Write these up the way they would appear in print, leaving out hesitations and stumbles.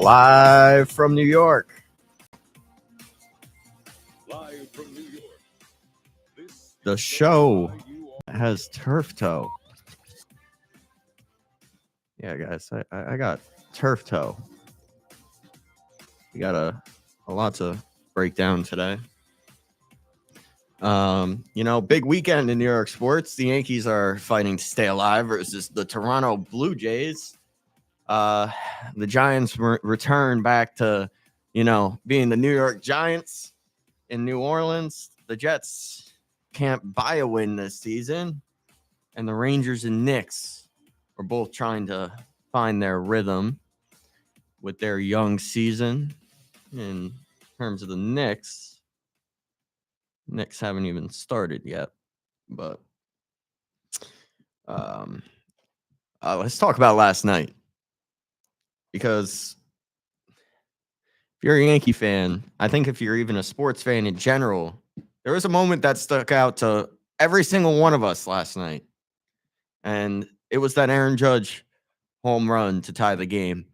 Live from New York. Live from New York. This The is show WIUR. has turf toe. Yeah, guys, I got turf toe. We got a lot to break down today. Big weekend in New York sports. The Yankees are fighting to stay alive versus the Toronto Blue Jays. The Giants return back to, being the New York Giants in New Orleans. The Jets can't buy a win this season. And the Rangers and Knicks are both trying to find their rhythm with their young season. In terms of the Knicks haven't even started yet. But let's talk about last night. Because if you're a Yankee fan, I think if you're even a sports fan in general, there was a moment that stuck out to every single one of us last night. And it was that Aaron Judge home run to tie the game.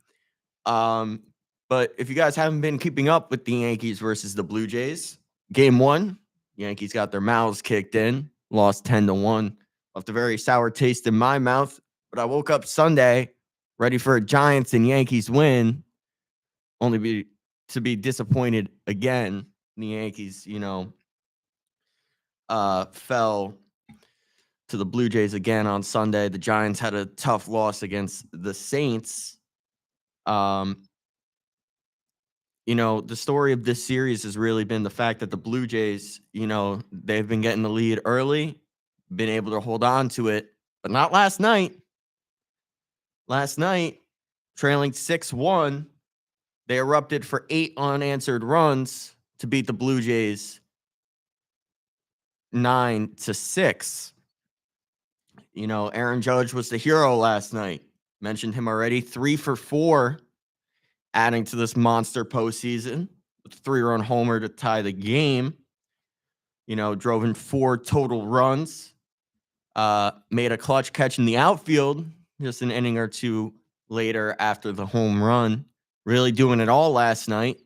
But if you guys haven't been keeping up with the Yankees versus the Blue Jays, game one, Yankees got their mouths kicked in, lost 10-1. Left a very sour taste in my mouth. But I woke up Sunday ready for a Giants and Yankees win, only to be disappointed again. The Yankees, fell to the Blue Jays again on Sunday. The Giants had a tough loss against the Saints. The story of this series has really been the fact that the Blue Jays, they've been getting the lead early, been able to hold on to it, but not last night. Last night, trailing 6-1, they erupted for 8 unanswered runs to beat the Blue Jays 9-6. Aaron Judge was the hero last night. Mentioned him already. 3 for 4, adding to this monster postseason. With a 3-run homer to tie the game. Drove in 4 total runs. Made a clutch catch in the outfield just an inning or two later after the home run. Really doing it all last night.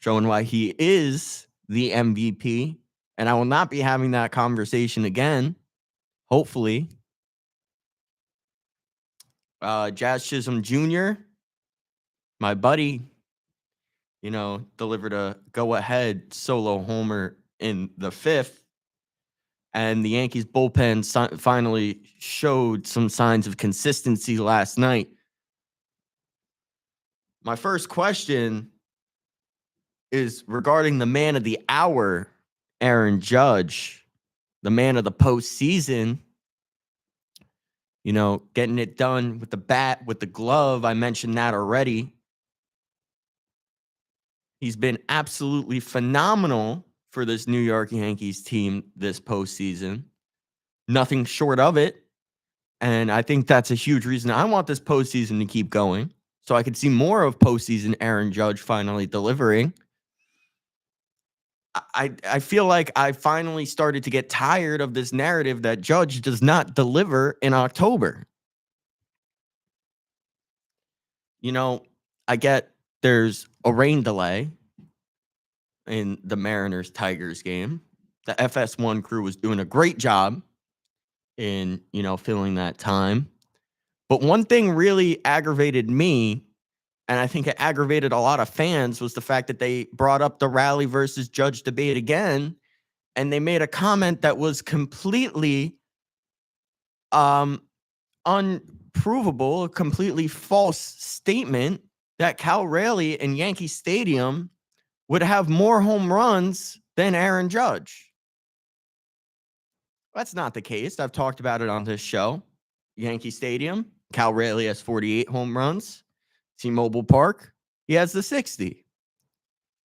Showing why he is the MVP. And I will not be having that conversation again. Hopefully. Jazz Chisholm Jr., my buddy, delivered a go-ahead solo homer in the 5th. And the Yankees bullpen finally showed some signs of consistency last night. My first question is regarding the man of the hour, Aaron Judge, the man of the postseason. Getting it done with the bat, with the glove. I mentioned that already. He's been absolutely phenomenal for this New York Yankees team this postseason. Nothing short of it. And I think that's a huge reason I want this postseason to keep going. So I could see more of postseason Aaron Judge finally delivering. I feel like I finally started to get tired of this narrative that Judge does not deliver in October. I get there's a rain delay in the Mariners-Tigers game. The FS1 crew was doing a great job in, filling that time. But one thing really aggravated me, and I think it aggravated a lot of fans, was the fact that they brought up the Raleigh versus Judge debate again, and they made a comment that was completely unprovable, a completely false statement that Cal Raleigh in Yankee Stadium would have more home runs than Aaron Judge. That's not the case. I've talked about it on this show. Yankee Stadium, Cal Raleigh has 48 home runs. T-Mobile Park, he has the 60.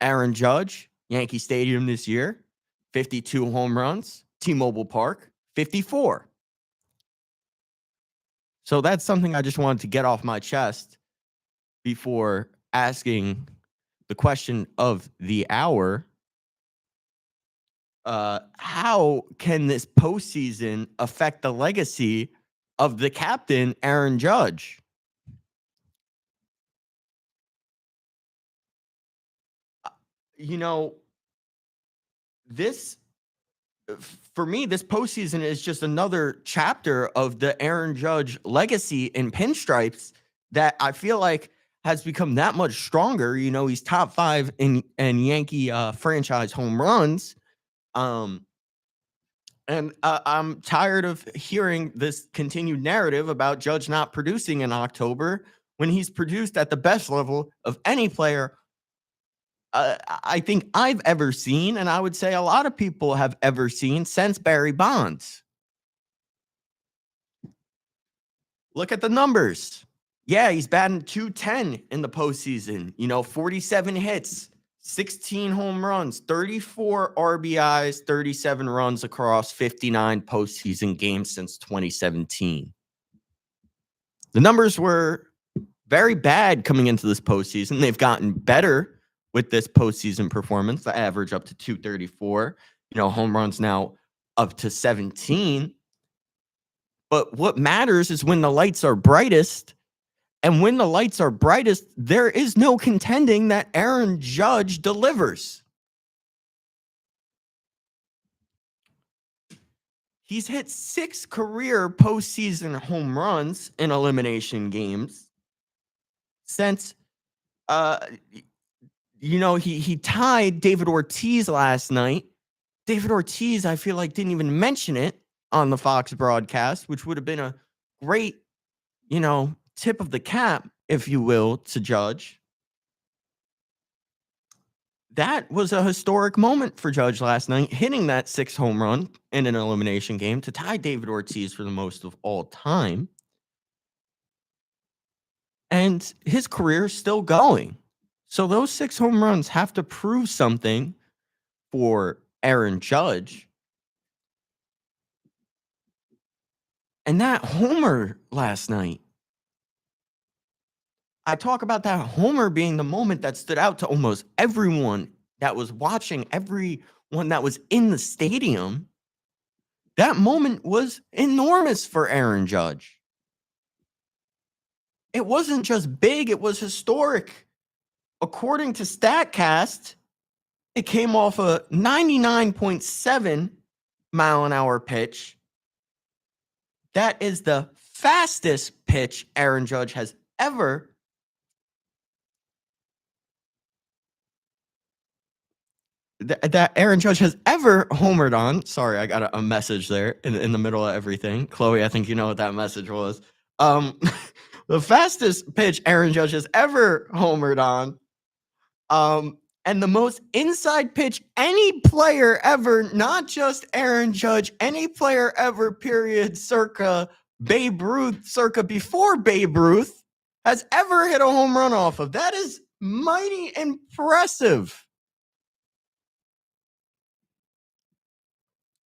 Aaron Judge, Yankee Stadium this year, 52 home runs. T-Mobile Park, 54. So that's something I just wanted to get off my chest before asking the question of the hour. How can this postseason affect the legacy of the captain, Aaron Judge? you know, this for me, this postseason is just another chapter of the Aaron Judge legacy in pinstripes that I feel like has become that much stronger. You know, he's top 5 in Yankee franchise home runs. Um, and I'm tired of hearing this continued narrative about Judge not producing in October when he's produced at the best level of any player I think I've ever seen, and I would say a lot of people have ever seen since Barry Bonds. Look at the numbers. Yeah, he's batting 210 in the postseason. You know, 47 hits, 16 home runs, 34 RBIs, 37 runs across 59 postseason games since 2017. The numbers were very bad coming into this postseason. They've gotten better with this postseason performance. The average up to 234. You know, home runs now up to 17. But what matters is when the lights are brightest. And when the lights are brightest, there is no contending that Aaron Judge delivers. He's hit 6 career postseason home runs in elimination games since he tied David Ortiz last night. David Ortiz, I feel like, didn't even mention it on the Fox broadcast, which would have been a great, tip of the cap, if you will, to Judge. That was a historic moment for Judge last night, hitting that 6 home run in an elimination game to tie David Ortiz for the most of all time. And his career is still going. So those 6 home runs have to prove something for Aaron Judge. And that homer last night, I talk about that homer being the moment that stood out to almost everyone that was watching, everyone that was in the stadium. That moment was enormous for Aaron Judge. It wasn't just big, it was historic. According to StatCast, it came off a 99.7 mile an hour pitch. That is the fastest pitch Aaron Judge has ever that Aaron Judge has ever homered on. Sorry, I got a message there in the middle of everything. Chloe, I think you know what that message was. The fastest pitch Aaron Judge has ever homered on. And the most inside pitch any player ever, not just Aaron Judge, any player ever, period, circa Babe Ruth, circa before Babe Ruth, has ever hit a home run off of. That is mighty impressive.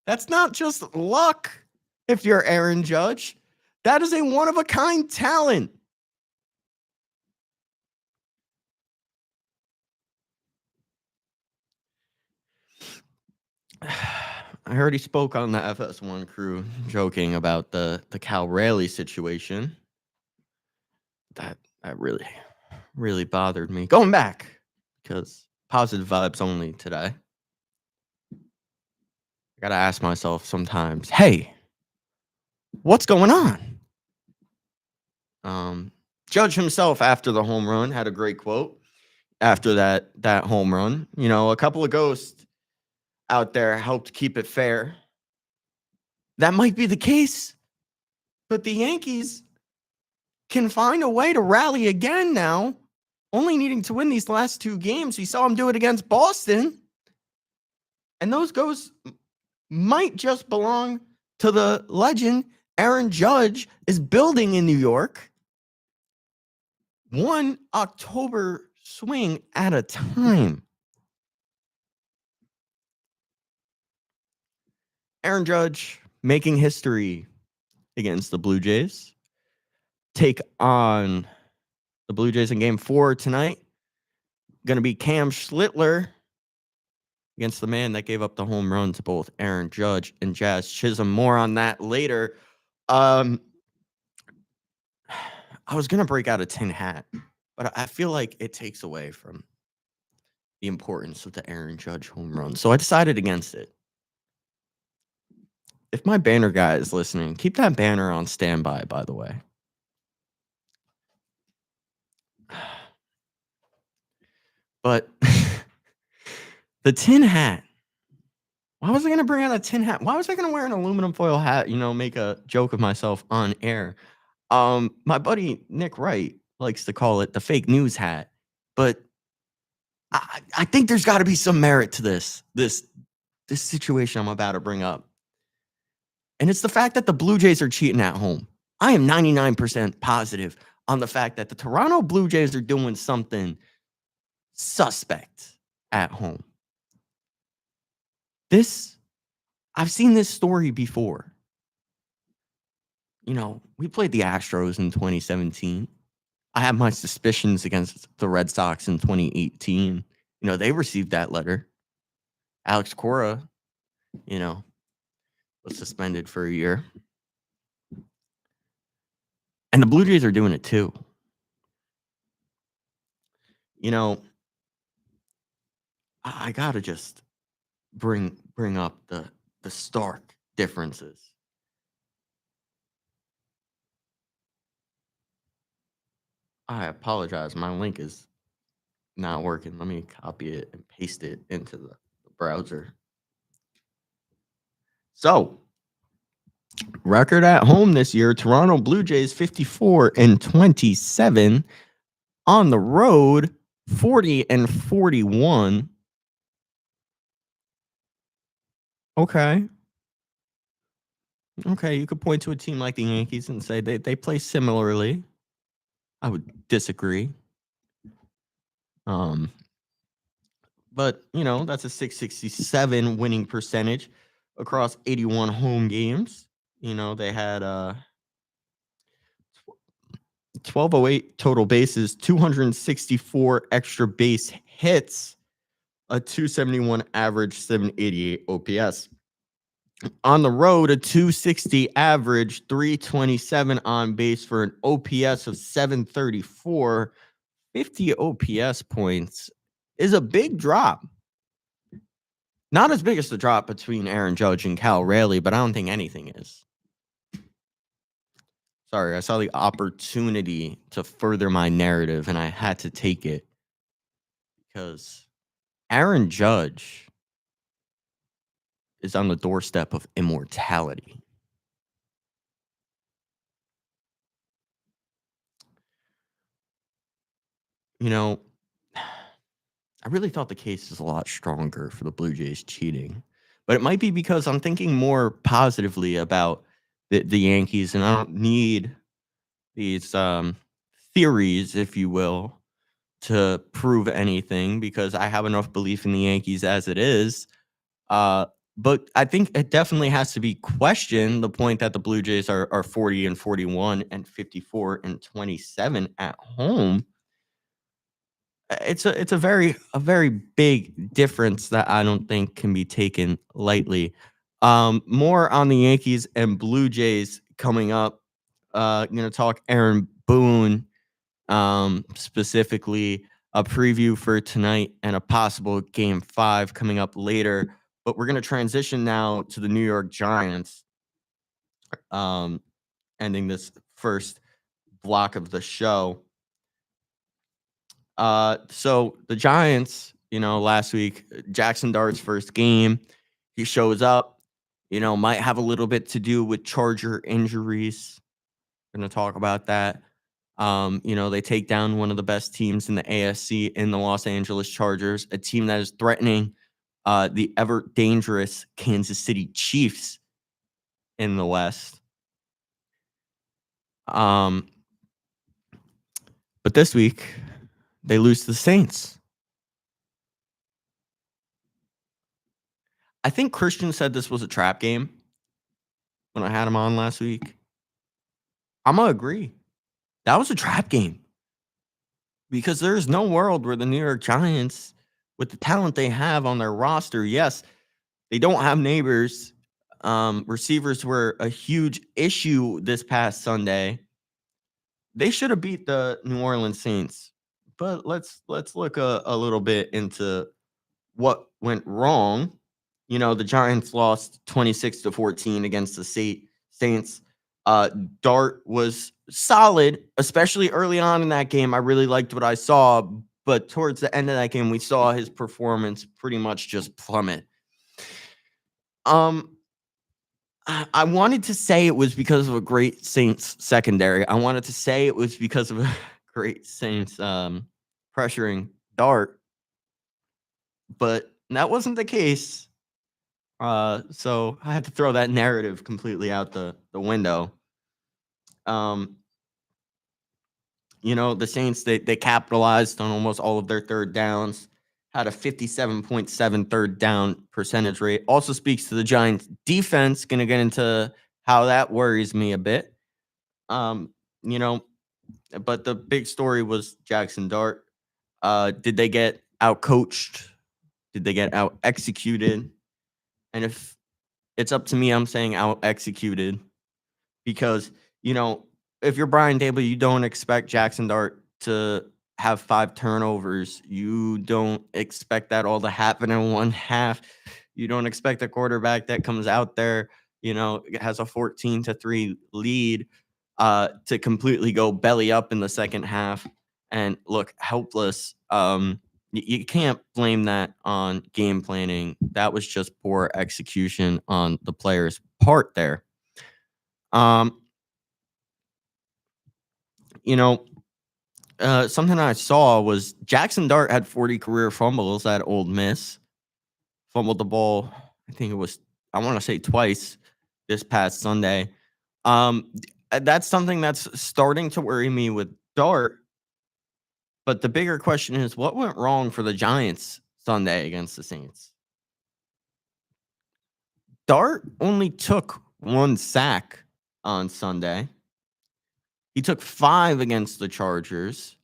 That's not just luck if you're Aaron Judge. That is a one-of-a-kind talent. I heard he spoke on the FS1 crew joking about the Cal Raleigh situation. That really, really bothered me. Going back, because positive vibes only today. I got to ask myself sometimes, hey, what's going on? Judge himself after the home run had a great quote after that home run. You know, a couple of ghosts out there helped keep it fair. That might be the case, but the Yankees can find a way to rally again now, only needing to win these last 2 games. We saw them do it against Boston. And those ghosts might just belong to the legend Aaron Judge is building in New York. One October swing at a time. Aaron Judge making history against the Blue Jays. Take on the Blue Jays in Game 4 tonight. Going to be Cam Schlittler against the man that gave up the home run to both Aaron Judge and Jazz Chisholm. More on that later. I was going to break out a tin hat, but I feel like it takes away from the importance of the Aaron Judge home run. So I decided against it. If my banner guy is listening, keep that banner on standby, by the way. But the tin hat. Why was I going to bring out a tin hat? Why was I going to wear an aluminum foil hat, make a joke of myself on air? My buddy Nick Wright likes to call it the fake news hat, but I think there's got to be some merit to this situation I'm about to bring up. And it's the fact that the Blue Jays are cheating at home. I am 99% positive on the fact that the Toronto Blue Jays are doing something suspect at home. I've seen this story before. We played the Astros in 2017. I have my suspicions against the Red Sox in 2018. They received that letter. Alex Cora, was suspended for a year. And the Blue Jays are doing it too. I gotta just bring up the stark differences. I apologize. My link is not working. Let me copy it and paste it into the browser. So, record at home this year, Toronto Blue Jays 54-27. On the road, 40-41. Okay, you could point to a team like the Yankees and say they play similarly. I would disagree. But that's a 667 winning percentage across 81 home games. They had 1208 total bases, 264 extra base hits, a 271 average, 788 OPS. On the road, a 260 average, 327 on base for an OPS of 734. 50 OPS points is a big drop. Not as big as the drop between Aaron Judge and Cal Raleigh, but I don't think anything is. Sorry, I saw the opportunity to further my narrative, and I had to take it because Aaron Judge is on the doorstep of immortality. I really thought the case is a lot stronger for the Blue Jays cheating, but it might be because I'm thinking more positively about the Yankees, and I don't need these theories, if you will, to prove anything because I have enough belief in the Yankees as it is. But I think it definitely has to be questioned, the point that the Blue Jays are 40-41 and 54-27 at home. It's a very big difference that I don't think can be taken lightly. More on the Yankees and Blue Jays coming up. Going to talk Aaron Boone, specifically a preview for tonight and a possible Game 5 coming up later. But we're going to transition now to the New York Giants, ending this first block of the show. So the Giants, last week, Jackson Dart's first game, he shows up, might have a little bit to do with Charger injuries. Going to talk about that. They take down one of the best teams in the AFC in the Los Angeles Chargers, a team that is threatening the ever dangerous Kansas City Chiefs in the West. But this week, they lose to the Saints. I think Christian said this was a trap game when I had him on last week. I'm going to agree. That was a trap game. Because there's no world where the New York Giants, with the talent they have on their roster, yes, they don't have neighbors. Receivers were a huge issue this past Sunday. They should have beat the New Orleans Saints But let's look a little bit into what went wrong. The Giants lost 26-14 against the Saints. Uh, Dart was solid, especially early on in that game. I really liked what I saw, but towards the end of that game, we saw his performance pretty much just plummet. Um, I wanted to say it was because of a great Saints secondary. I wanted to say it was because of a great Saints pressuring Dart, but that wasn't the case. So I had to throw that narrative completely out the window. Um, the Saints they capitalized on almost all of their third downs, had a 57.7 third down percentage rate. Also speaks to the Giants defense. Gonna get into how that worries me a bit. Um, you know, but the big story was Jackson Dart. Did they get out coached? Did they get out executed? And if it's up to me, I'm saying out executed because, you know, if you're Brian Dable, you don't expect Jackson Dart to have 5 turnovers. You don't expect that all to happen in one half. You don't expect a quarterback that comes out there, has a 14-3 lead to completely go belly up in the second half and look helpless. You can't blame that on game planning. That was just poor execution on the players' part there. Um, you know, something I saw was Jackson Dart had 40 career fumbles at Ole Miss. Fumbled the ball, I want to say twice this past Sunday. That's something that's starting to worry me with Dart. But the bigger question is what went wrong for the Giants Sunday against the Saints? Dart only took 1 sack on Sunday. He took 5 against the Chargers.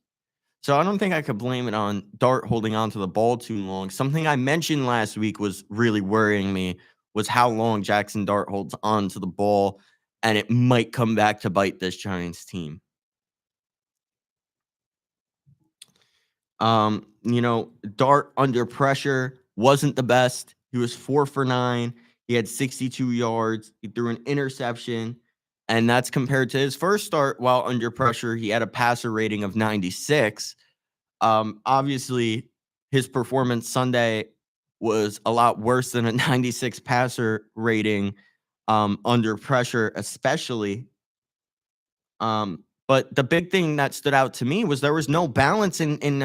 So I don't think I could blame it on Dart holding on to the ball too long. Something I mentioned last week was really worrying me was how long Jackson Dart holds on to the ball, and it might come back to bite this Giants team. Dart under pressure wasn't the best. He was 4 for 9. He had 62 yards. He threw an interception, and that's compared to his first start while under pressure. He had a passer rating of 96. Obviously, his performance Sunday was a lot worse than a 96 passer rating under pressure, especially. But the big thing that stood out to me was there was no balance in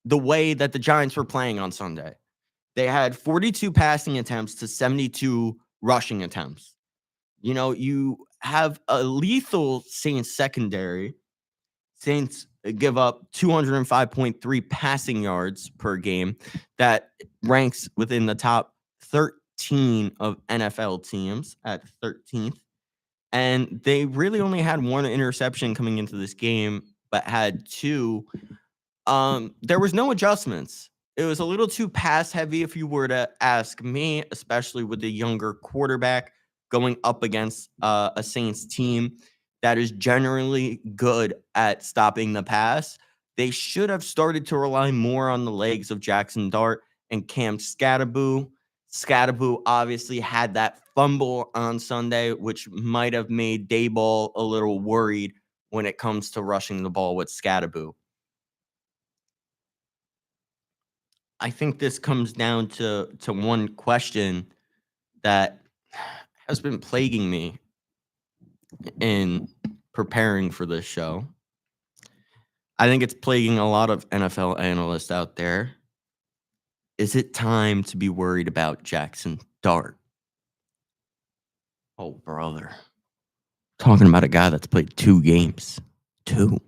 the way that the Giants were playing on Sunday. They had 42 passing attempts to 72 rushing attempts. You have a lethal Saints secondary. Saints give up 205.3 passing yards per game. That ranks within the top 13 of NFL teams at 13th. And they really only had 1 interception coming into this game, but had 2. There was no adjustments. It was a little too pass heavy if you were to ask me, especially with the younger quarterback going up against a Saints team that is generally good at stopping the pass. They should have started to rely more on the legs of Jackson Dart and Cam Scatterboo. Scatterboo obviously had that fumble on Sunday, which might have made Dayball a little worried when it comes to rushing the ball with Scatterboo. I think this comes down to one question that has been plaguing me in preparing for this show. I think it's plaguing a lot of NFL analysts out there. Is it time to be worried about Jackson Dart? Oh, brother. Talking about a guy that's played 2 games. 2.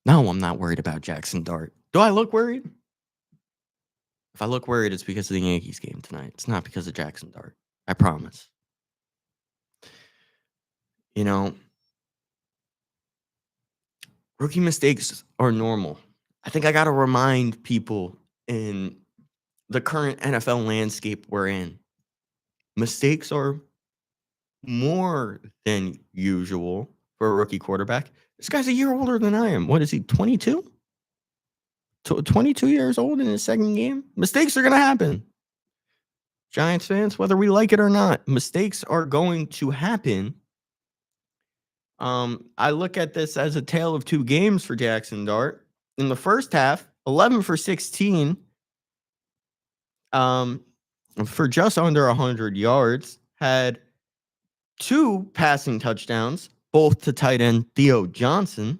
No, I'm not worried about Jackson Dart. Do I look worried? If I look worried, it's because of the Yankees game tonight. It's not because of Jackson Dart. I promise. Rookie mistakes are normal. I think I got to remind people in the current NFL landscape we're in, mistakes are more than usual for a rookie quarterback. This guy's a year older than I am. What is he, 22? 22 years old in his second game? Mistakes are going to happen. Giants fans, whether we like it or not, mistakes are going to happen. I look at this as a tale of two games for Jackson Dart. In the first half, 11 for 16, for just under 100 yards, had 2 passing touchdowns, both to tight end Theo Johnson,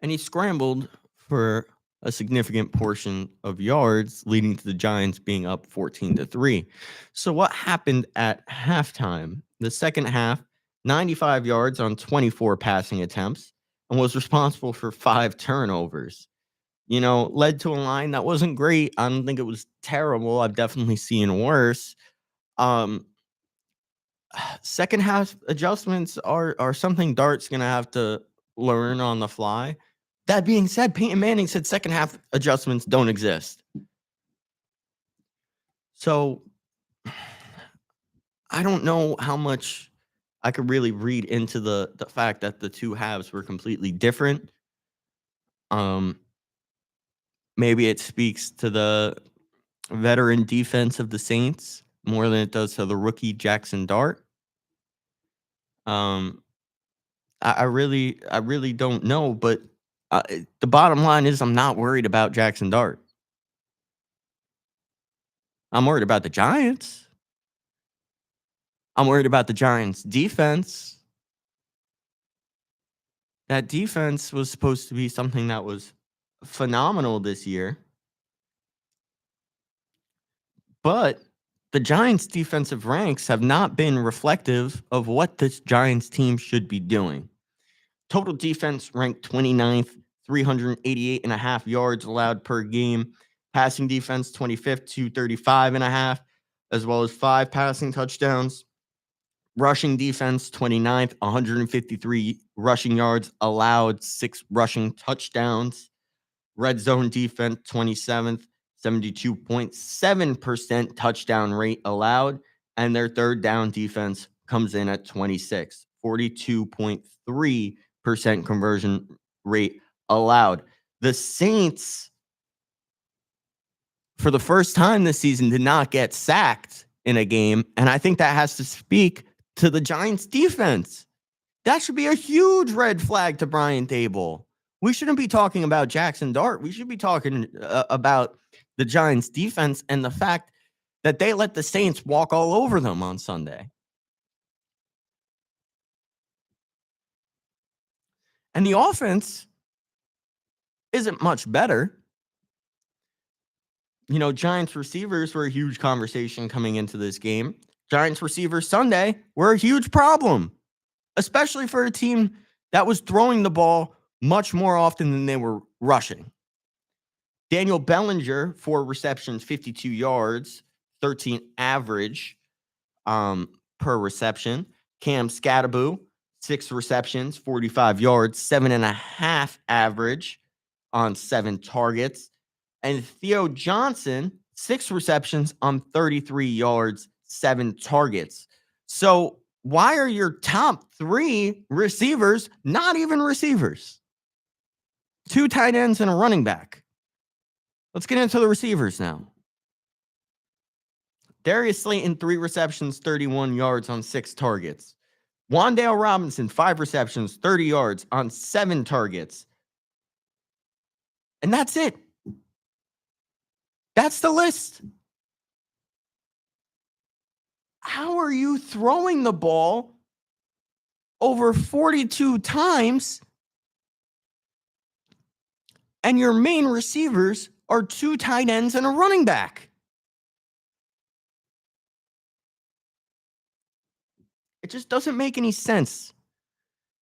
and he scrambled for a significant portion of yards, leading to the Giants being up 14-3. So what happened at halftime? The second half, 95 yards on 24 passing attempts, and was responsible for 5 turnovers. Led to a line that wasn't great. I don't think it was terrible. I've definitely seen worse. Second half adjustments are something Dart's going to have to learn on the fly. That being said, Peyton Manning said second half adjustments don't exist. So I don't know how much I could really read into the fact that the two halves were completely different. Maybe it speaks to the veteran defense of the Saints more than it does to the rookie Jackson Dart. I really don't know, but the bottom line is I'm not worried about Jackson Dart. I'm worried about the Giants. I'm worried about the Giants' defense. That defense was supposed to be something that was phenomenal this year. But the Giants' defensive ranks have not been reflective of what this Giants team should be doing. Total defense ranked 29th, 388.5 yards allowed per game. Passing defense 25th, 235.5, as well as 5 passing touchdowns. Rushing defense 29th, 153 rushing yards allowed, 6 rushing touchdowns. Red zone defense 27th, 72.7% touchdown rate allowed, and their third down defense comes in at 26th, 42.3% conversion rate allowed. The Saints, for the first time this season, did not get sacked in a game, and I think that has to speak to the Giants' defense. That should be a huge red flag to Brian Daboll. We shouldn't be talking about Jackson Dart. We should be talking about the Giants' defense and the fact that they let the Saints walk all over them on Sunday. And the offense isn't much better. Giants receivers were a huge conversation coming into this game. Giants receivers Sunday were a huge problem, especially for a team that was throwing the ball much more often than they were rushing. Daniel Bellinger, 4 receptions, 52 yards, 13 average per reception. Cam Scattaboo, 6 receptions, 45 yards, 7.5 average on 7 targets. And Theo Johnson, 6 receptions on 33 yards, 7 targets. So why are your top 3 receivers not even receivers? 2 tight ends and a running back. Let's get into the receivers now. Darius Slayton, 3 receptions, 31 yards on 6 targets. Wan'Dale Robinson, 5 receptions, 30 yards on 7 targets. And that's it. That's the list. How are you throwing the ball over 42 times and your main receivers are 2 tight ends and a running back? It just doesn't make any sense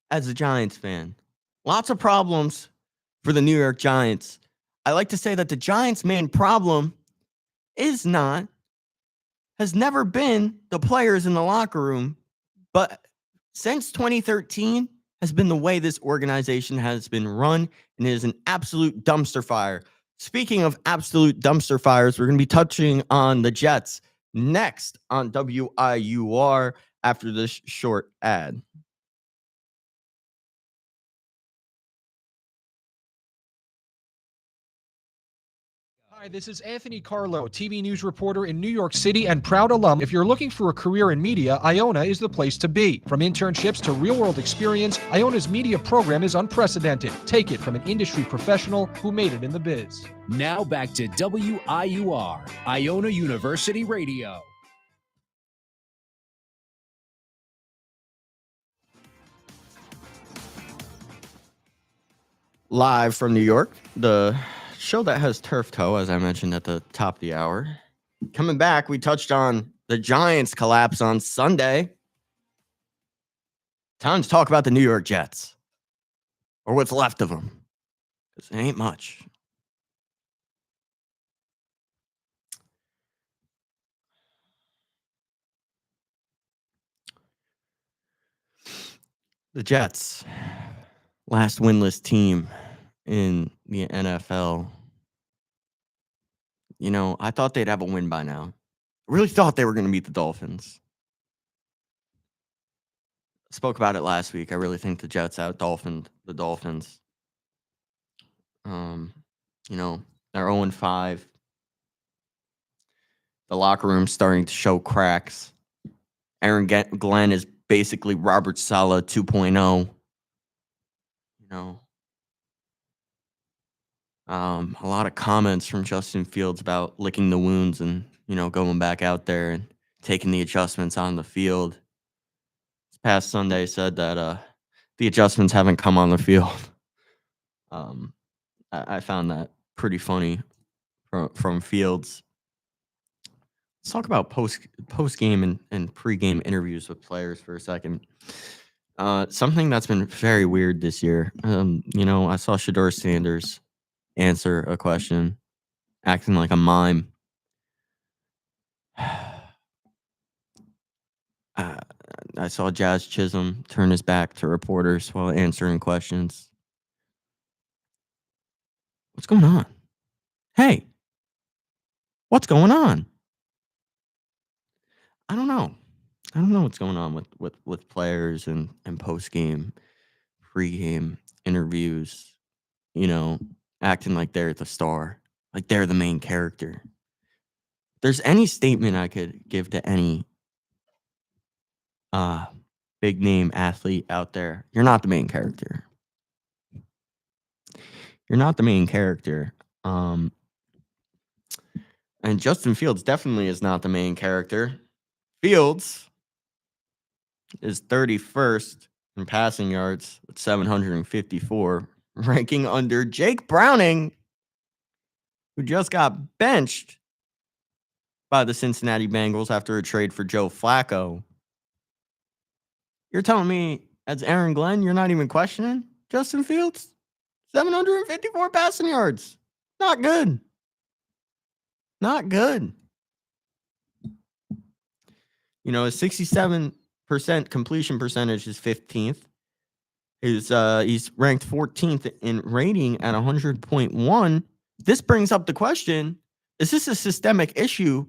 as a Giants fan. Lots of problems for the New York Giants. I like to say that the Giants' main problem has never been the players in the locker room, but since 2013 has been the way this organization has been run, and it is an absolute dumpster fire. Speaking of absolute dumpster fires, we're going to be touching on the Jets next on WIUR after this short ad. Hi, this is Anthony Carlo, TV news reporter in New York City and proud alum. If you're looking for a career in media, Iona is the place to be. From internships to real-world experience, Iona's media program is unprecedented. Take it from an industry professional who made it in the biz. Now back to WIUR, Iona University Radio. Live from New York, the show that has turf toe, as I mentioned at the top of the hour. Coming back, we touched on the Giants' collapse on Sunday. Time to talk about the New York Jets, or what's left of them, because it ain't much. The Jets, last winless team in the NFL. You know, I thought they'd have a win by now. I really thought they were going to beat the Dolphins. Spoke about it last week. I really think the Jets out-Dolphined the Dolphins. You know, they're 0-5. The locker room's starting to show cracks. Aaron Glenn is basically Robert Saleh 2.0. You know, a lot of comments from Justin Fields about licking the wounds and, you know, going back out there and taking the adjustments on the field. This past Sunday said that the adjustments haven't come on the field. I found that pretty funny from Fields. Let's talk about post game and pre-game interviews with players for a second. Something that's been very weird this year. You know, I saw Shedeur Sanders answer a question, acting like a mime. I saw Jazz Chisholm turn his back to reporters while answering questions. What's going on? Hey, what's going on? I don't know. I don't know what's going on with players and post-game, pre-game interviews, you know, acting like they're the star, like they're the main character. If there's any statement I could give to any big name athlete out there, you're not the main character. You're not the main character. And Justin Fields definitely is not the main character. Fields is 31st in passing yards with 754, ranking under Jake Browning, who just got benched by the Cincinnati Bengals after a trade for Joe Flacco. You're telling me, as Aaron Glenn, you're not even questioning Justin Fields? 754 passing yards. Not good. Not good. You know, his 67% completion percentage is 15th. He's ranked 14th in rating at 100.1. This brings up the question, is this a systemic issue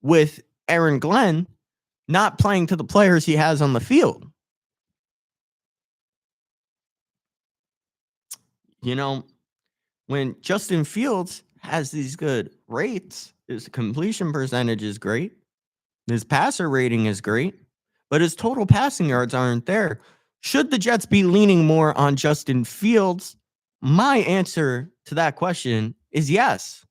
with Aaron Glenn not playing to the players he has on the field? You know, when Justin Fields has these good rates, his completion percentage is great, his passer rating is great, but his total passing yards aren't there. Should the Jets be leaning more on Justin Fields? My answer to that question is yes.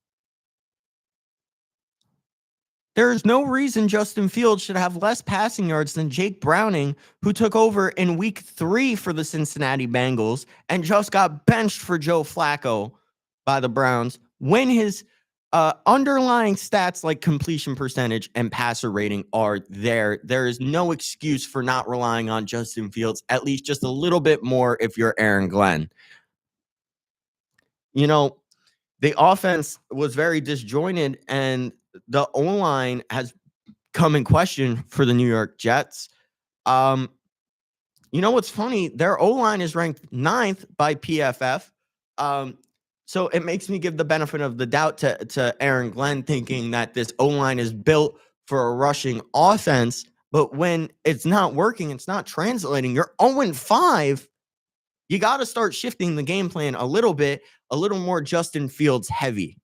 There is no reason Justin Fields should have less passing yards than Jake Browning, who took over in week 3 for the Cincinnati Bengals and just got benched for Joe Flacco by the Browns, when his underlying stats like completion percentage and passer rating are there. There is no excuse for not relying on Justin Fields, at least just a little bit more if you're Aaron Glenn. You know, the offense was very disjointed, and the O-line has come in question for the New York Jets. You know what's funny? Their O-line is ranked 9th by PFF. So it makes me give the benefit of the doubt to Aaron Glenn, thinking that this O-line is built for a rushing offense. But when it's not working, it's not translating. You're 0-5. You got to start shifting the game plan a little bit, a little more Justin Fields heavy.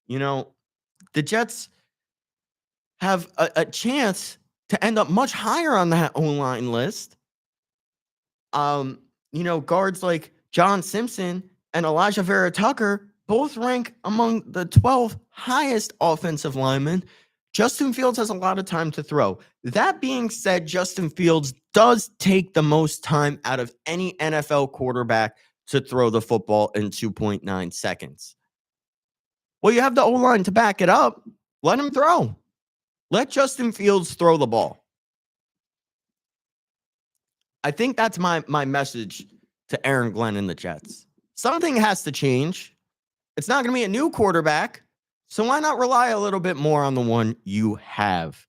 You know, the Jets have a chance to end up much higher on that O-line list. Guards like John Simpson and Elijah Vera Tucker both rank among the 12 highest offensive linemen. Justin Fields has a lot of time to throw. That being said, Justin Fields does take the most time out of any NFL quarterback to throw the football in 2.9 seconds. Well, you have the O-line to back it up. Let him throw. Let Justin Fields throw the ball. I think that's my message to Aaron Glenn and the Jets. Something has to change. It's not going to be a new quarterback, so why not rely a little bit more on the one you have?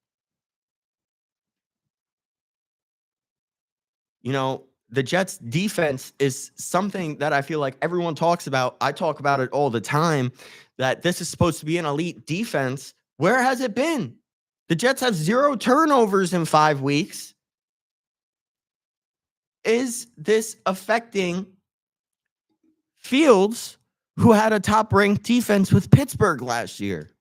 The Jets defense is something that I feel like everyone talks about. I talk about it all the time, that this is supposed to be an elite defense. Where has it been? The Jets have 0 turnovers in 5 weeks. Is this affecting Fields, who had a top-ranked defense with Pittsburgh last year?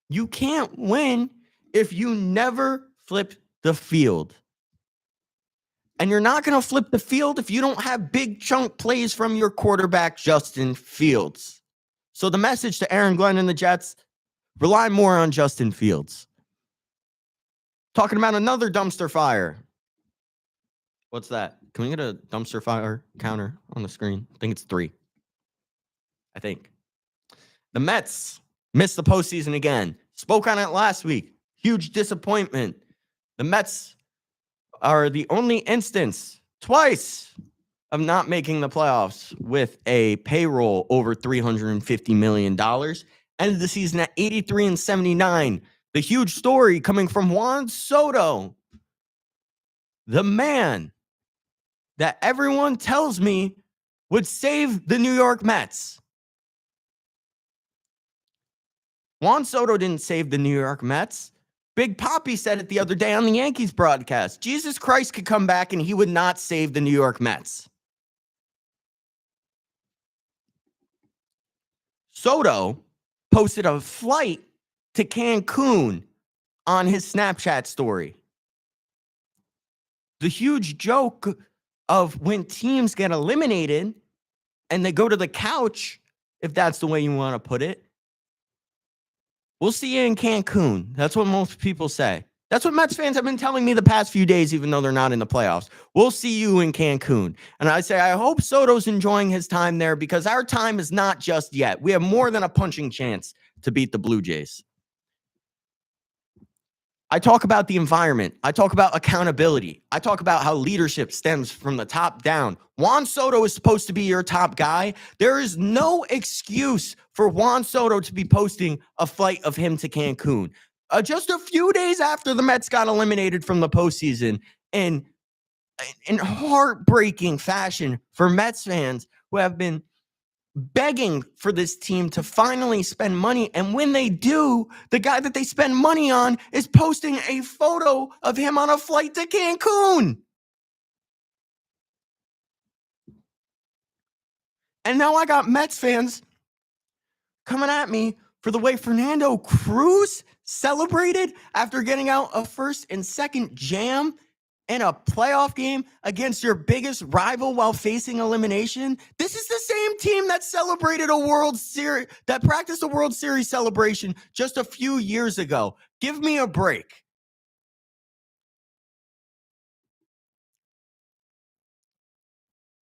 You can't win if you never flip the field. And you're not going to flip the field if you don't have big chunk plays from your quarterback, Justin Fields. So the message to Aaron Glenn and the Jets, rely more on Justin Fields. Talking about another dumpster fire. What's that? Can we get a dumpster fire counter on the screen? I think it's 3. I think. The Mets missed the postseason again. Spoke on it last week. Huge disappointment. The Mets are the only instance twice of not making the playoffs with a payroll over $350 million. Ended the season at 83-79. The huge story coming from Juan Soto, the man that everyone tells me would save the New York Mets. Juan Soto didn't save the New York Mets. Big Papi said it the other day on the Yankees broadcast. Jesus Christ could come back and he would not save the New York Mets. Soto posted a flight to Cancun on his Snapchat story. The huge joke of when teams get eliminated and they go to the couch, if that's the way you want to put it, we'll see you in Cancun. That's what most people say. That's what Mets fans have been telling me the past few days, even though they're not in the playoffs. We'll see you in Cancun. And I say, I hope Soto's enjoying his time there, because our time is not just yet. We have more than a punching chance to beat the Blue Jays. I talk about the environment. I talk about accountability. I talk about how leadership stems from the top down. Juan Soto is supposed to be your top guy. There is no excuse for Juan Soto to be posting a flight of him to Cancun. Just a few days after the Mets got eliminated from the postseason, in heartbreaking fashion for Mets fans who have been begging for this team to finally spend money. And when they do, the guy that they spend money on is posting a photo of him on a flight to Cancun. And now I got Mets fans coming at me for the way Fernando Cruz celebrated after getting out a first and second jam in a playoff game against your biggest rival while facing elimination. This is the same team that celebrated a World Series, that practiced a World Series celebration just a few years ago. Give me a break.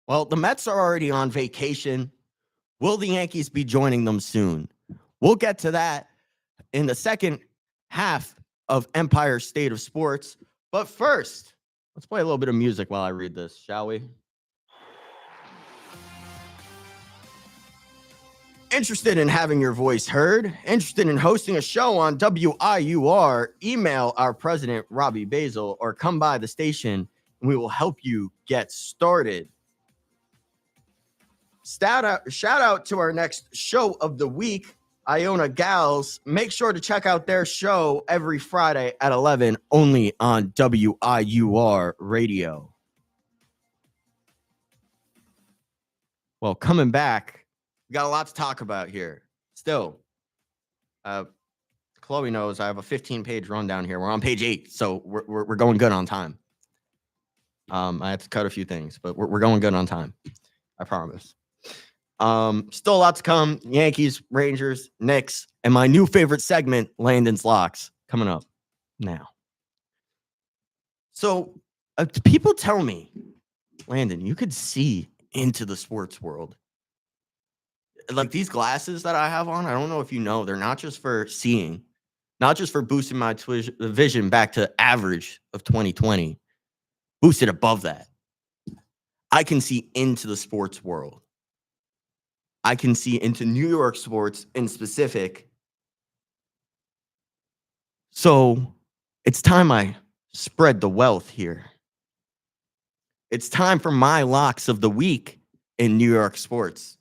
Well, the Mets are already on vacation. Will the Yankees be joining them soon? We'll get to that in the second half of Empire State of Sports. But first, let's play a little bit of music while I read this, shall we? Interested in having your voice heard? Interested in hosting a show on WIUR? Email our president, Robbie Basil, or come by the station and we will help you get started. Shout out to our next show of the week, Iona Gals. Make sure to check out their show every Friday at 11, only on WIUR radio. Well, coming back, we got a lot to talk about here. Still, Chloe knows I have a 15-page rundown here. We're on page 8, so we're going good on time. I have to cut a few things, but we're going good on time. I promise. Still a lot to come. Yankees, Rangers, Knicks, and my new favorite segment, Landon's Locks, coming up now. So people tell me, Landon, you could see into the sports world. Like these glasses that I have on, I don't know if you know, they're not just for seeing, not just for boosting my vision back to average of 2020, boosted above that. I can see into the sports world. I can see into New York sports in specific. So it's time I spread the wealth here. It's time for my locks of the week in New York sports.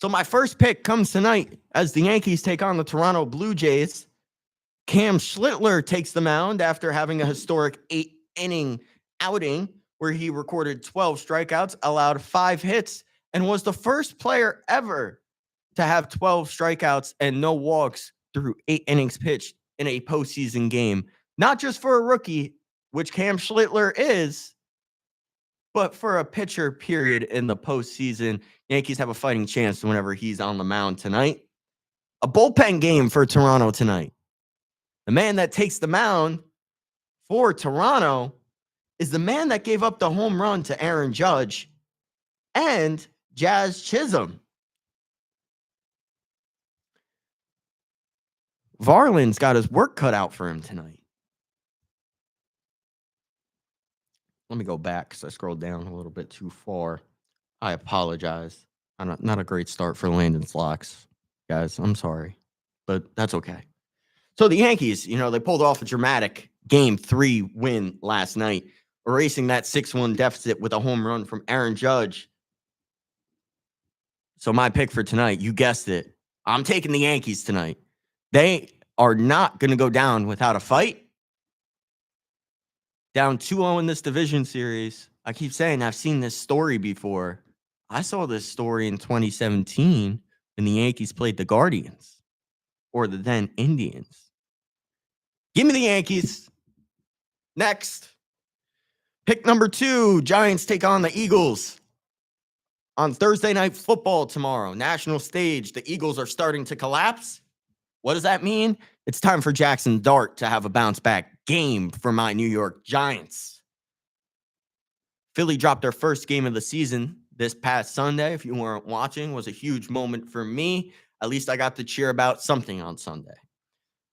So my first pick comes tonight as the Yankees take on the Toronto Blue Jays. Cam Schlittler takes the mound after having a historic 8-inning outing where he recorded 12 strikeouts, allowed 5 hits, and was the first player ever to have 12 strikeouts and no walks through 8 innings pitched in a postseason game. Not just for a rookie, which Cam Schlittler is, but for a pitcher, period, in the postseason. Yankees have a fighting chance whenever he's on the mound tonight. A bullpen game for Toronto tonight. The man that takes the mound for Toronto is the man that gave up the home run to Aaron Judge and Jazz Chisholm. Varland's got his work cut out for him tonight. Let me go back because I scrolled down a little bit too far. I apologize. Not a great start for Landon's Locks, guys. I'm sorry, but that's okay. So the Yankees, they pulled off a dramatic Game 3 win last night, erasing that 6-1 deficit with a home run from Aaron Judge. So my pick for tonight, you guessed it, I'm taking the Yankees tonight. They are not going to go down without a fight. Down 2-0 in this division series. I keep saying I've seen this story before. I saw this story in 2017 when the Yankees played the Guardians, or the then Indians. Give me the Yankees. Next. Pick number 2, Giants take on the Eagles. On Thursday Night Football tomorrow, national stage, the Eagles are starting to collapse. What does that mean? It's time for Jackson Dart to have a bounce-back game for my New York Giants. Philly dropped their first game of the season this past Sunday. If you weren't watching, it was a huge moment for me. At least I got to cheer about something on Sunday.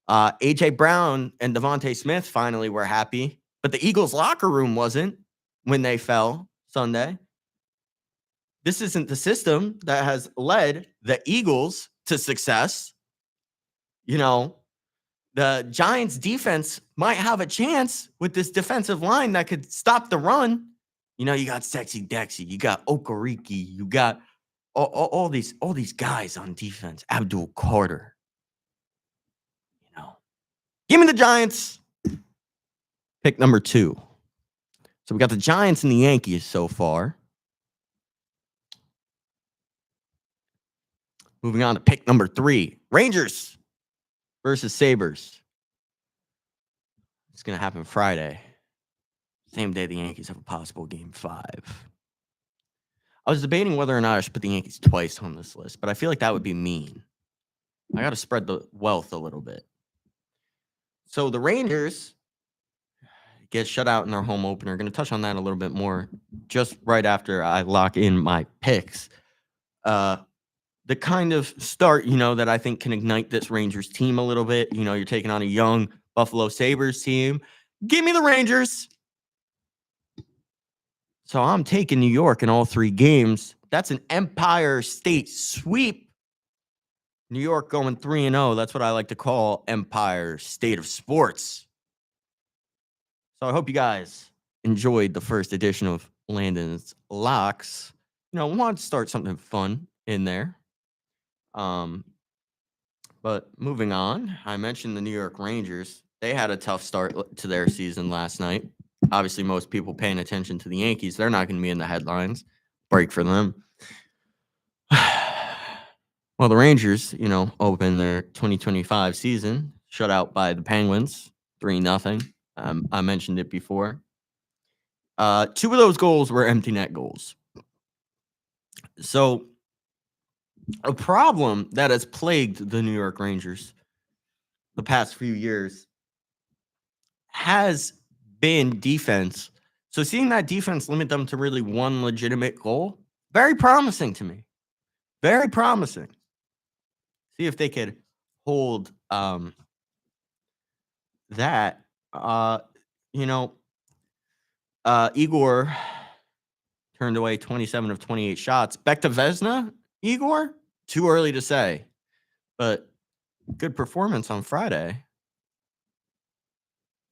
A.J. Brown and Devontae Smith finally were happy, but the Eagles' locker room wasn't when they fell Sunday. This isn't the system that has led the Eagles to success. The Giants' defense might have a chance with this defensive line that could stop the run. You got Sexy Dexy, you got Okereke, you got all these guys on defense. Abdul Carter. Give me the Giants. Pick number 2. So we got the Giants and the Yankees so far. Moving on to pick number 3. Rangers versus Sabres. It's going to happen Friday. Same day the Yankees have a possible Game 5. I was debating whether or not I should put the Yankees twice on this list, but I feel like that would be mean. I got to spread the wealth a little bit. So the Rangers get shut out in their home opener. Going to touch on that a little bit more just right after I lock in my picks. The kind of start, that I think can ignite this Rangers team a little bit. You're taking on a young Buffalo Sabres team. Give me the Rangers. So I'm taking New York in all 3 games. That's an Empire State sweep. New York going 3-0. That's what I like to call Empire State of Sports. So I hope you guys enjoyed the first edition of Landon's Locks. Want to start something fun in there. But moving on, I mentioned the New York Rangers. They had a tough start to their season last night. Obviously, most people paying attention to the Yankees, they're not going to be in the headlines. Break for them. Well, the Rangers, open their 2025 season shut out by the Penguins 3-0. I mentioned it before. 2 of those goals were empty net goals. So a problem that has plagued the New York Rangers the past few years has been defense. So seeing that defense limit them to really one legitimate goal, very promising to me. Very promising. See if they could hold that. Igor turned away 27 of 28 shots. Back to Vezina, Igor? Too early to say. But good performance on Friday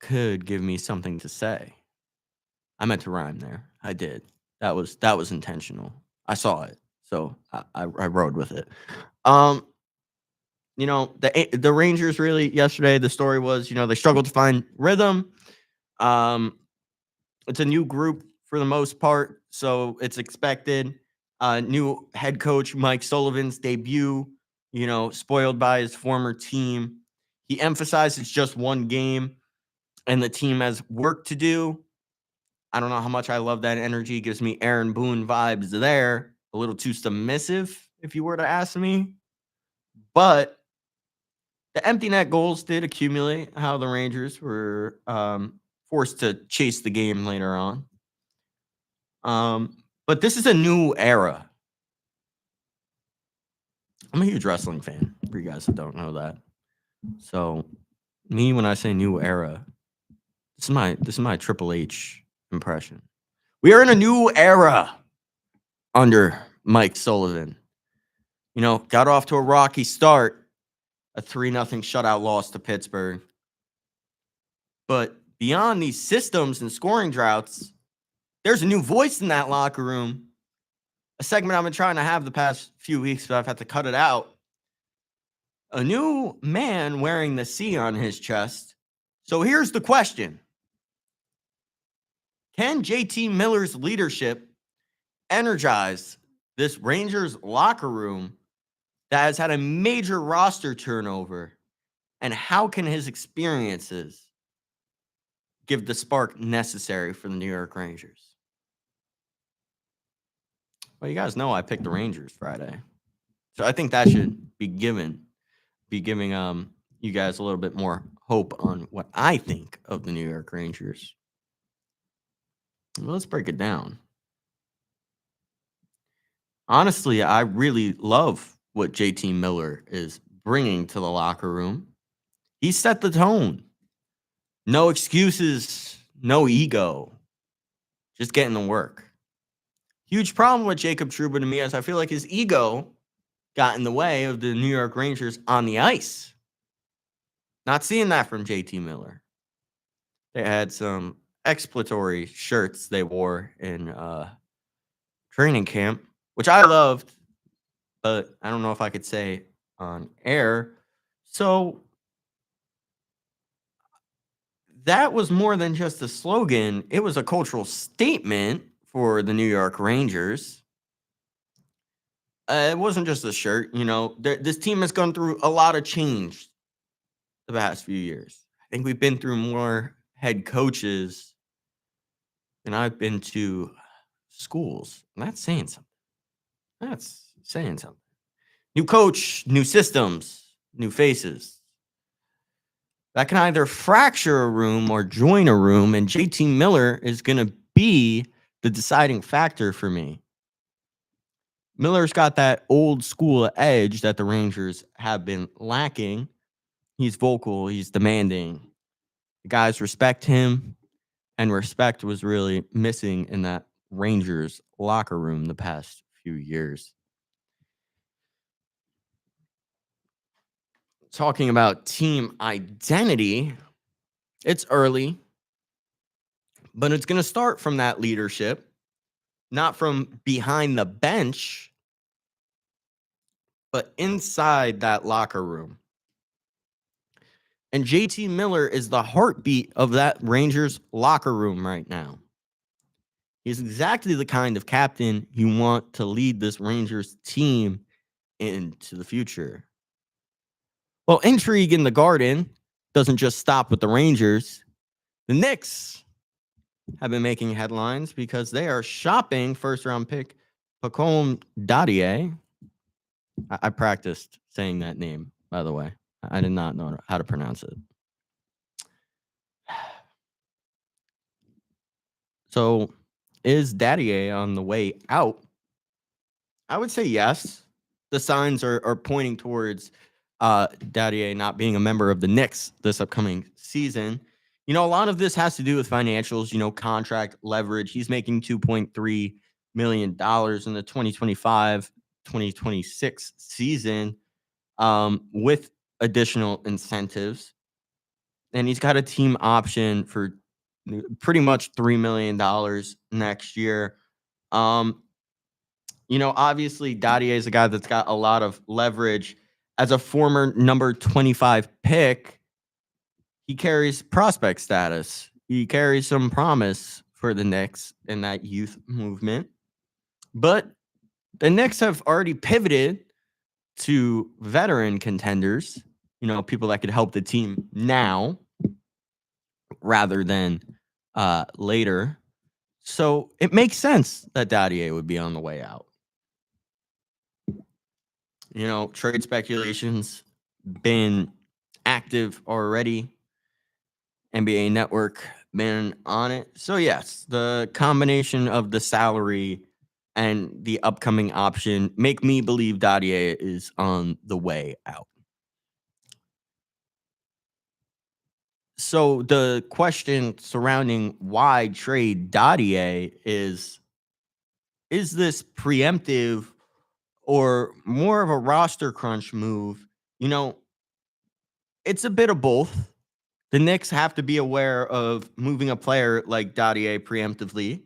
could give me something to say. I meant to rhyme there. I did. That was intentional. I saw it. So I rode with it. The Rangers really yesterday, the story was, they struggled to find rhythm. It's a new group for the most part, so it's expected. New head coach Mike Sullivan's debut, spoiled by his former team. He emphasized it's just one game and the team has work to do. I don't know how much I love that energy. It gives me Aaron Boone vibes there. A little too submissive, if you were to ask me. But the empty net goals did accumulate how the Rangers were forced to chase the game later on. But this is a new era. I'm a huge wrestling fan, for you guys that don't know that. So, me, when I say new era, this is my Triple H impression. We are in a new era under Mike Sullivan. Got off to a rocky start, a 3-0 shutout loss to Pittsburgh. But beyond these systems and scoring droughts, there's a new voice in that locker room. A segment I've been trying to have the past few weeks, but I've had to cut it out. A new man wearing the C on his chest. So here's the question. Can JT Miller's leadership energize this Rangers locker room that has had a major roster turnover? And how can his experiences give the spark necessary for the New York Rangers? Well, you guys know I picked the Rangers Friday. So I think that should be giving you guys a little bit more hope on what I think of the New York Rangers. Well, let's break it down. Honestly, I really love what JT Miller is bringing to the locker room. He set the tone. No excuses, no ego. Just getting to work. Huge problem with Jacob Trouba to me is I feel like his ego got in the way of the New York Rangers on the ice. Not seeing that from JT Miller. They had some exploratory shirts they wore in training camp, which I loved, but I don't know if I could say on air. So that was more than just a slogan. It was a cultural statement for the New York Rangers. It wasn't just a shirt. This team has gone through a lot of change the past few years. I think we've been through more head coaches than I've been to schools. And that's saying something. New coach, new systems, new faces. That can either fracture a room or join a room, and JT Miller is going to be the deciding factor for me. Miller's got that old school edge that the Rangers have been lacking. He's vocal, he's demanding. The guys respect him, and respect was really missing in that Rangers locker room the past few years. Talking about team identity, it's early, but it's going to start from that leadership, not from behind the bench, but inside that locker room. And JT Miller is the heartbeat of that Rangers locker room right now. He's exactly the kind of captain you want to lead this Rangers team into the future. Well, intrigue in the Garden doesn't just stop with the Rangers. The Knicks have been making headlines because they are shopping first-round pick Pacome Dadier. I practiced saying that name, by the way. I did not know how to pronounce it. So, is Dadier on the way out? I would say yes. The signs are pointing towards Dadier not being a member of the Knicks this upcoming season. A lot of this has to do with financials, contract leverage. He's making $2.3 million in the 2025-2026 season with additional incentives. And he's got a team option for pretty much $3 million next year. Obviously, Dadier is a guy that's got a lot of leverage. As a former number 25 pick, he carries prospect status. He carries some promise for the Knicks in that youth movement. But the Knicks have already pivoted to veteran contenders, people that could help the team now rather than later. So it makes sense that Dadier would be on the way out. Trade speculations been active already. NBA Network been on it. So yes, the combination of the salary and the upcoming option make me believe Dadier is on the way out. So the question surrounding why trade Dadier is this preemptive or more of a roster crunch move? It's a bit of both. The Knicks have to be aware of moving a player like Dadier preemptively,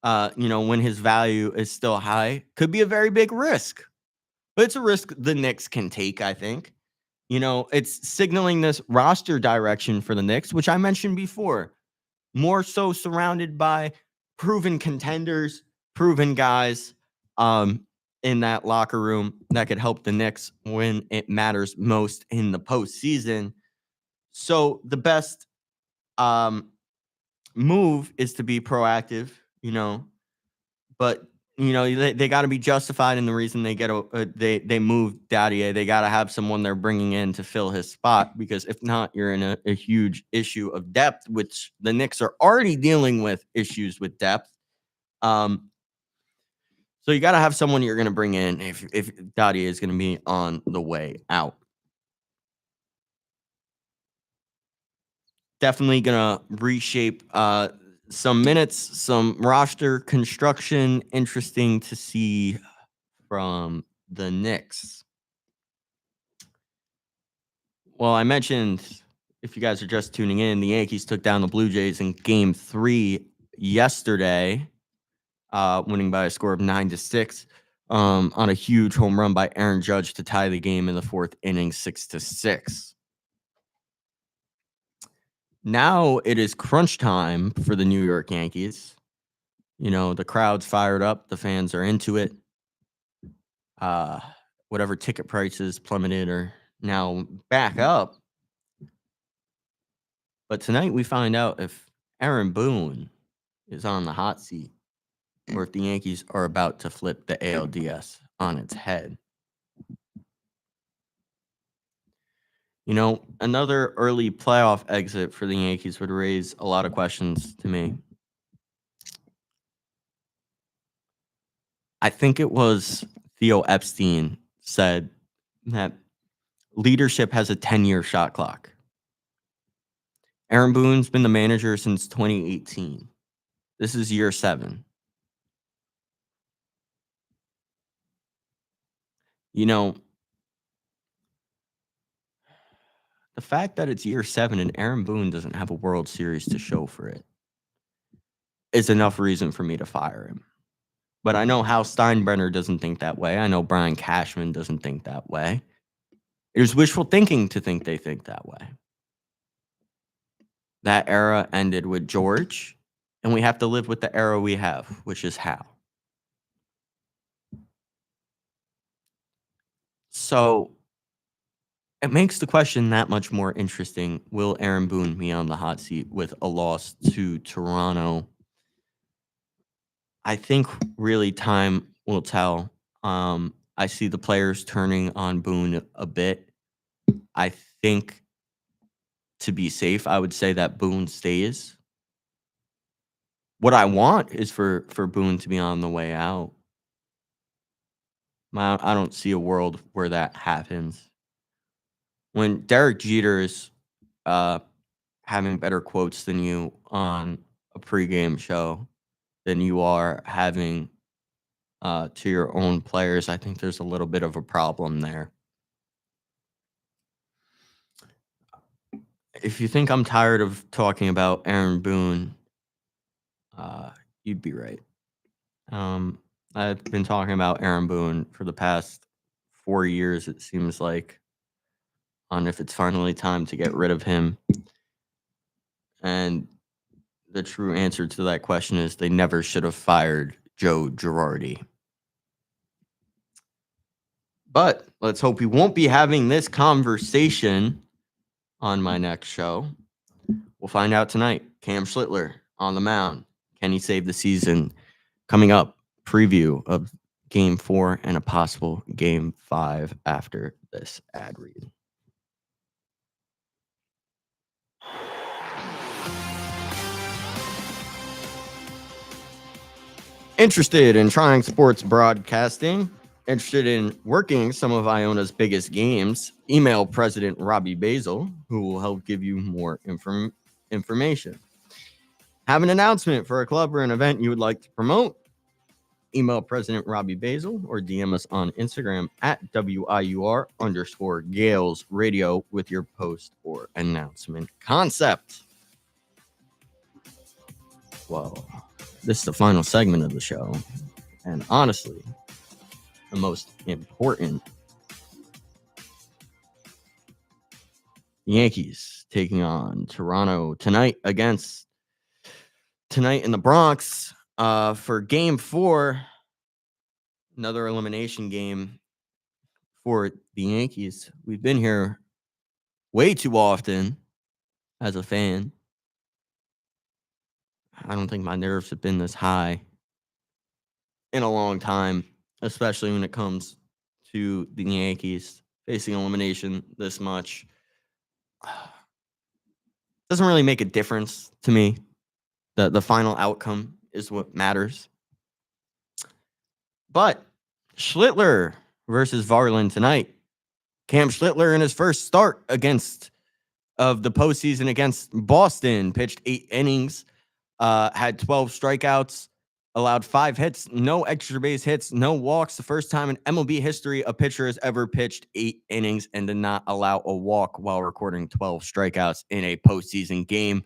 when his value is still high. Could be a very big risk. But it's a risk the Knicks can take, I think. It's signaling this roster direction for the Knicks, which I mentioned before. More so surrounded by proven contenders, proven guys in that locker room that could help the Knicks when it matters most in the postseason. So the best move is to be proactive, but they got to be justified in the reason they they moved Dadier. They got to have someone they're bringing in to fill his spot, because if not, you're in a huge issue of depth, which the Knicks are already dealing with issues with depth. So you got to have someone you're going to bring in if Dadier is going to be on the way out. Definitely going to reshape some minutes, some roster construction. Interesting to see from the Knicks. Well, I mentioned, if you guys are just tuning in, the Yankees took down the Blue Jays in Game 3 yesterday, winning by a score of 9-6 on a huge home run by Aaron Judge to tie the game in the fourth inning, 6-6. Now it is crunch time for the New York Yankees. The crowd's fired up. The fans are into it. Whatever ticket prices plummeted are now back up. But tonight we find out if Aaron Boone is on the hot seat or if the Yankees are about to flip the ALDS on its head. Another early playoff exit for the Yankees would raise a lot of questions to me. I think it was Theo Epstein said that leadership has a 10-year shot clock. Aaron Boone's been the manager since 2018. This is year 7. The fact that it's year 7 and Aaron Boone doesn't have a World Series to show for it is enough reason for me to fire him. But I know Hal Steinbrenner doesn't think that way. I know Brian Cashman doesn't think that way. It's wishful thinking to think they think that way. That era ended with George, and we have to live with the era we have, which is Hal. So it makes the question that much more interesting. Will Aaron Boone be on the hot seat with a loss to Toronto? I think really time will tell. I see the players turning on Boone a bit. I think to be safe, I would say that Boone stays. What I want is for Boone to be on the way out. I don't see a world where that happens. When Derek Jeter is having better quotes than you on a pregame show than you are having to your own players, I think there's a little bit of a problem there. If you think I'm tired of talking about Aaron Boone, you'd be right. I've been talking about Aaron Boone for the past 4 years, it seems like, on if it's finally time to get rid of him. And the true answer to that question is they never should have fired Joe Girardi. But let's hope we won't be having this conversation on my next show. We'll find out tonight. Cam Schlittler on the mound. Can he save the season? Coming up, preview of Game 4 and a possible Game 5 after this ad read. Interested in trying sports broadcasting? Interested in working some of Iona's biggest games? Email President Robbie Basil, who will help give you more information. Have an announcement for a club or an event you would like to promote? Email President Robbie Basil or DM us on Instagram at WIUR_Gales Radio with your post or announcement concept. Well, this is the final segment of the show, and honestly, the most important. The Yankees taking on Toronto tonight in the Bronx for Game 4. Another elimination game for the Yankees. We've been here way too often as a fan. I don't think my nerves have been this high in a long time, especially when it comes to the Yankees facing elimination this much. Doesn't really make a difference to me. The final outcome is what matters. But Schlittler versus Varland tonight. Cam Schlittler in his first start of the postseason against Boston pitched 8 innings, had 12 strikeouts, allowed 5 hits, no extra base hits, no walks. The first time in MLB history a pitcher has ever pitched 8 innings and did not allow a walk while recording 12 strikeouts in a postseason game.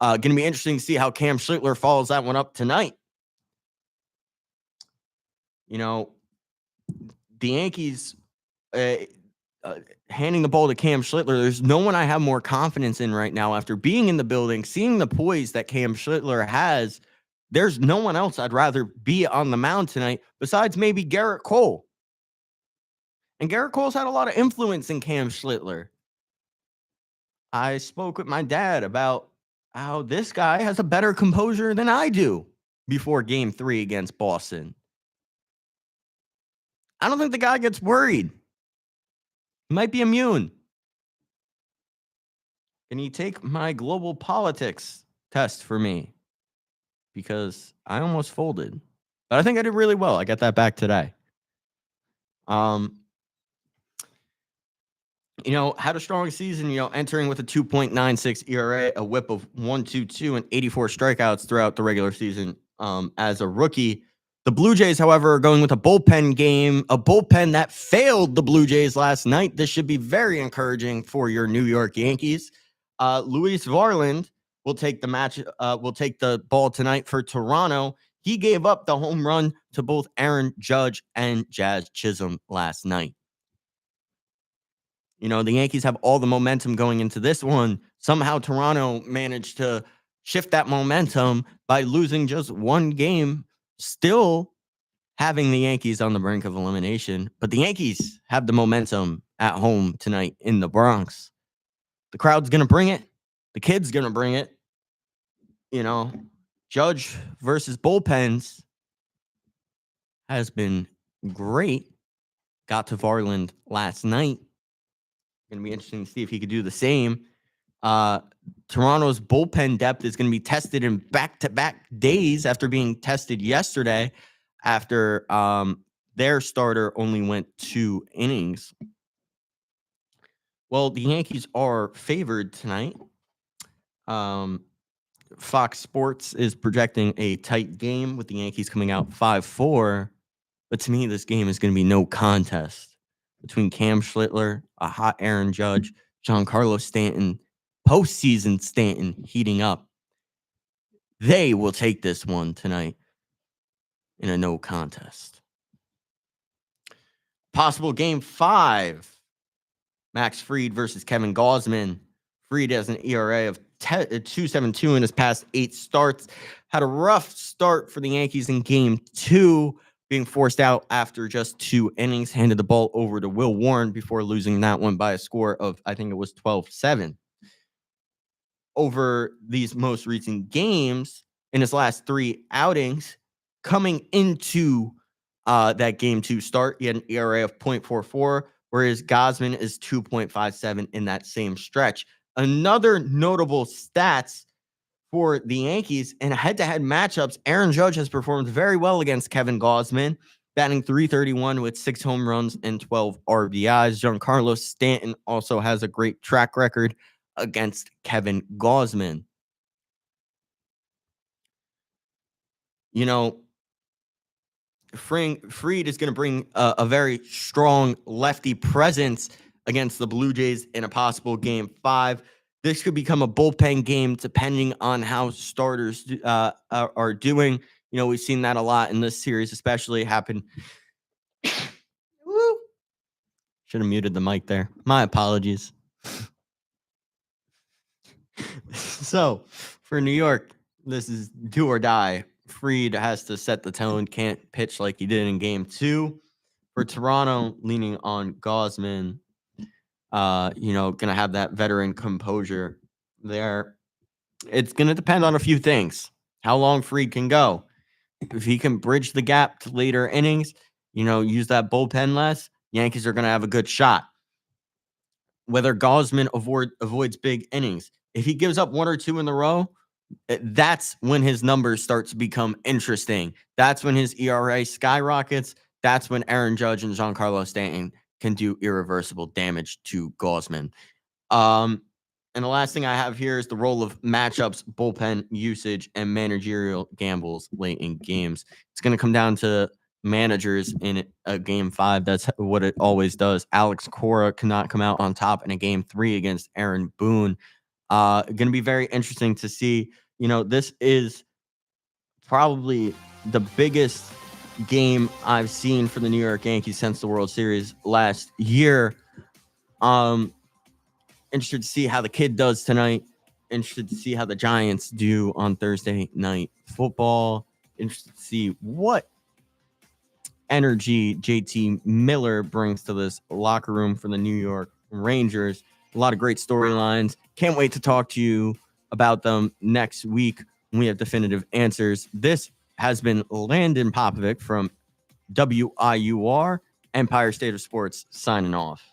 Going to be interesting to see how Cam Schlittler follows that one up tonight. You know, the Yankees handing the ball to Cam Schlittler, there's no one I have more confidence in right now after being in the building, seeing the poise that Cam Schlittler has. There's no one else I'd rather be on the mound tonight besides maybe Garrett Cole. And Garrett Cole's had a lot of influence in Cam Schlittler. I spoke with my dad about how this guy has a better composure than I do before Game 3 against Boston. I don't think the guy gets worried. He might be immune. Can you take my global politics test for me? Because I almost folded. But I think I did really well. I got that back today. Had a strong season, entering with a 2.96 ERA, a whip of 1.22, and 84 strikeouts throughout the regular season as a rookie. The Blue Jays, however, are going with a bullpen game, a bullpen that failed the Blue Jays last night. This should be very encouraging for your New York Yankees. Luis Varland will take the ball tonight for Toronto. He gave up the home run to both Aaron Judge and Jazz Chisholm last night. The Yankees have all the momentum going into this one. Somehow Toronto managed to shift that momentum by losing just one game. Still having the Yankees on the brink of elimination, but the Yankees have the momentum at home tonight in the Bronx. The crowd's going to bring it. The kid's going to bring it. Judge versus bullpens has been great. Got to Varland last night. Going to be interesting to see if he could do the same. Toronto's bullpen depth is going to be tested in back-to-back days after being tested yesterday after their starter only went 2 innings. Well, the Yankees are favored tonight. Fox Sports is projecting a tight game with the Yankees coming out 5-4. But to me, this game is going to be no contest between Cam Schlittler, a hot Aaron Judge, Giancarlo Stanton, postseason Stanton heating up. They will take this one tonight in a no contest. Possible game 5. Max Fried versus Kevin Gausman. Fried has an ERA of 2.72 in his past 8 starts. Had a rough start for the Yankees in game 2, being forced out after just 2 innings. Handed the ball over to Will Warren before losing that one by a score of, I think it was 12-7. Over these most recent games, in his last 3 outings, coming into that game 2 start, he had an ERA of 0.44, whereas Gausman is 2.57 in that same stretch. Another notable stats for the Yankees in head-to-head matchups, Aaron Judge has performed very well against Kevin Gausman, batting .331 with 6 home runs and 12 RBIs. Giancarlo Stanton also has a great track record against Kevin Gausman. Fried is going to bring a very strong lefty presence against the Blue Jays in a possible game 5. This could become a bullpen game depending on how starters are doing. We've seen that a lot in this series, especially happen. Should have muted the mic there. My apologies. So, for New York, this is do or die. Fried has to set the tone, can't pitch like he did in game 2. For Toronto, leaning on Gausman, going to have that veteran composure there. It's going to depend on a few things. How long Fried can go. If he can bridge the gap to later innings, use that bullpen less, Yankees are going to have a good shot. Whether Gausman avoids big innings. If he gives up 1 or 2 in a row, that's when his numbers start to become interesting. That's when his ERA skyrockets. That's when Aaron Judge and Giancarlo Stanton can do irreversible damage to Gausman. And the last thing I have here is the role of matchups, bullpen usage, and managerial gambles late in games. It's going to come down to managers in a game 5. That's what it always does. Alex Cora cannot come out on top in a game 3 against Aaron Boone. Going to be very interesting to see. This is probably the biggest game I've seen for the New York Yankees since the World Series last year. Interested to see how the kid does tonight. Interested to see how the Giants do on Thursday night football. Interested to see what energy JT Miller brings to this locker room for the New York Rangers. A lot of great storylines. Can't wait to talk to you about them next week when we have definitive answers. This has been Landon Popovic from WIUR, Empire State of Sports, signing off.